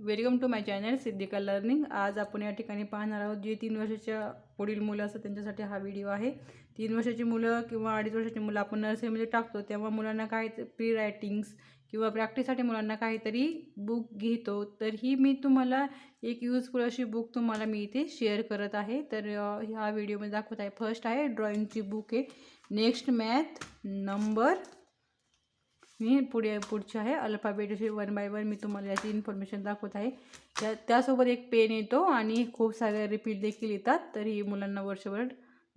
Welcome to my channel Siddhika learning. आज आपण या ठिकाणी पाहणार आहोत जे 3 वर्षाच्या पुढील मुलं असतात त्यांच्यासाठी हा व्हिडिओ आहे। 3 वर्षाची मुलं किंवा 2.5 वर्षाची मुलं आपण नर्सरीमध्ये टाकतो तेव्हा मुलांना काही प्री रायटिंग्स किंवा प्रॅक्टिससाठी मुलांना काहीतरी बुक घेतो, तर ही मी तुम्हाला एक यूजफुल अशी बुक तुम्हाला मी इथे शेअर करत आहे। तर ह्या व्हिडिओमध्ये दाखवत आहे। फर्स्ट आहे ड्रॉइंगची बुक आहे, नेक्स्ट मॅथ नंबर, मी पुढचे आहे अल्फाबेट, असे 1 बाय 1 मी तुम्हाला याची इन्फॉर्मेशन दाखवत आहे। त्यासोबत एक पेन येतो आणि खूप सारे रिफिल देखील येतात, तर ही मुलांना वर्षभर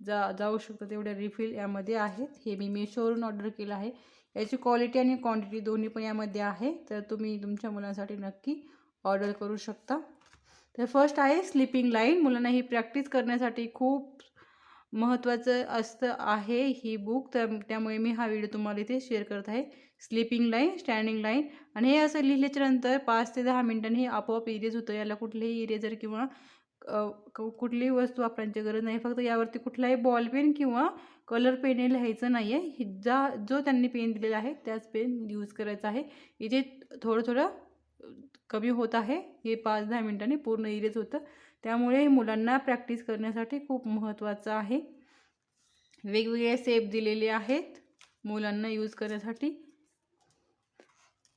जाऊ शकतात तेवढ्या रिफिल यामध्ये आहेत। हे मी मेशोवरून ऑर्डर केलं आहे। याची क्वालिटी आणि क्वांटिटी दोन्ही पण यामध्ये आहे, तर तुम्ही तुमच्या मुलांसाठी नक्की ऑर्डर करू शकता। तर फर्स्ट आहे स्लीपिंग लाईन। मुलांना ही प्रॅक्टिस करण्यासाठी खूप महत्त्वाचं असतं आहे ही बुक, तर त्यामुळे मी हा व्हिडिओ तुम्हाला इथे शेअर करत आहे। स्लीपिंग लाईन, स्टँडिंग लाईन, आणि हे असं लिहिल्याच्या नंतर 5 ते 10 मिनिटांनी हे आपोआप इरेज होतं। याला कुठलेही इरेजर किंवा कुठलीही वस्तू वापरण्याची गरज नाही। फक्त यावरती कुठलाही बॉल पेन किंवा कलर पेन लिहायचं नाही आहे। जो त्यांनी पेन दिलेला आहे त्याच पेन यूज करायचा आहे। इथे थोडं थोडं कमी होत आहे, हे 5-10 मिनिटांनी पूर्ण इरेज होतं, त्यामुळे मुलांना प्रॅक्टिस करण्यासाठी खूप महत्त्वाचं आहे। वेगवेगळे शेप दिलेले आहेत मुलांना यूज करण्यासाठी।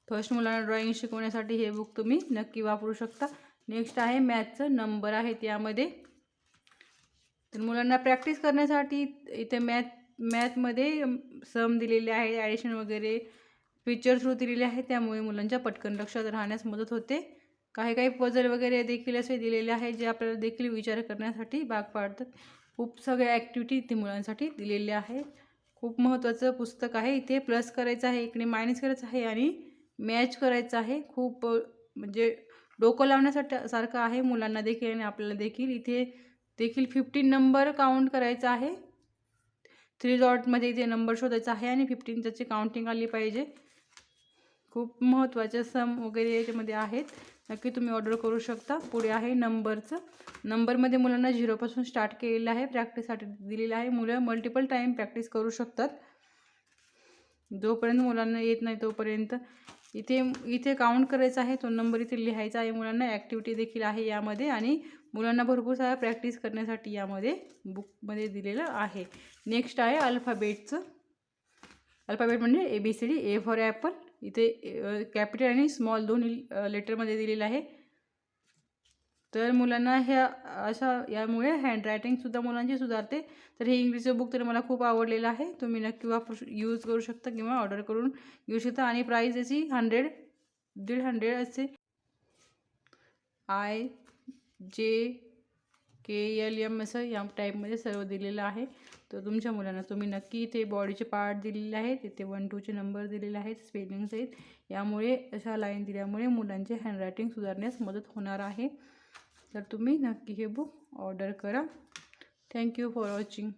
फर्स्ट मुलांना ड्रॉइंग शिकवण्यासाठी हे बुक तुम्ही नक्की वापरू शकता। नेक्स्ट आहे मॅथचं नंबर आहेत यामध्ये, तर मुलांना प्रॅक्टिस करण्यासाठी इथे मॅथमध्ये सम दिलेले आहे, ॲडिशन वगैरे पिक्चर थ्रू दिलेले आहे, त्यामुळे मुलांच्या पटकन लक्षात राहण्यास मदत होते। काही पझल वगैरे देखील असे दिलेले आहे जे आपल्याला देखील विचार करण्यासाठी भाग पाडतात। खूप सगळ्या ॲक्टिव्हिटी इथे मुलांसाठी दिलेल्या आहेत। खूप महत्त्वाचं पुस्तक आहे। इथे प्लस करायचं आहे, इकडे मायनस करायचं आहे आणि मॅच करायचं आहे। खूप म्हणजे डोकं लावण्यासाठी सारखं आहे मुलांना देखील आणि आपल्याला देखील। इथे देखील 15 नंबर काउंट करायचा आहे। 3 डॉटमध्ये इथे नंबर शोधायचा आहे आणि 15 त्याची काउंटिंग आली पाहिजे। खूप महत्त्वाचे सम वगैरे याच्यामध्ये आहेत, नक्की तुम्ही ऑर्डर करू शकता। पुढे आहे नंबरचं। नंबरमध्ये मुलांना 0 पासून स्टार्ट केलेलं आहे, प्रॅक्टिससाठी दिलेलं आहे। मुलं मल्टिपल टाईम प्रॅक्टिस करू शकतात, जोपर्यंत मुलांना येत नाही तोपर्यंत। इथे काउंट करायचा आहे, तो नंबर इथे लिहायचा आहे मुलांना। ॲक्टिव्हिटी देखील आहे यामध्ये आणि मुलांना भरपूर सारा प्रॅक्टिस करण्यासाठी यामध्ये बुकमध्ये दिलेलं आहे। नेक्स्ट आहे अल्फाबेटचं। अल्फाबेट म्हणजे ABCD, A फॉर ॲपल। इथे कॅपिटल आणि स्मॉल दोन्ही लेटरमध्ये दिलेलं आहे, तर मुलांना यामुळे हँडरायटिंगसुद्धा मुलांची सुधारते। तर हे इंग्लिशचं बुक तर मला खूप आवडलेलं आहे, तुम्ही नक्की यूज करू शकता किंवा ऑर्डर करून घेऊ शकता। आणि प्राईस याची 100 असते। IJKLM असं या टाईपमध्ये सर्व दिलेलं आहे। तर तुमच्या मुलांना तुम्ही नक्की इथे बॉडीचे पार्ट दिलेले आहेत, इथे 1-2चे नंबर दिलेले आहेत, स्पेलिंग्स आहेत। यामुळे अशा लाईन दिल्यामुळे मुलांचे हँडरायटिंग सुधारण्यास मदत होणार आहे। तर तुम्ही नक्की हे बुक ऑर्डर करा। Thank you for watching.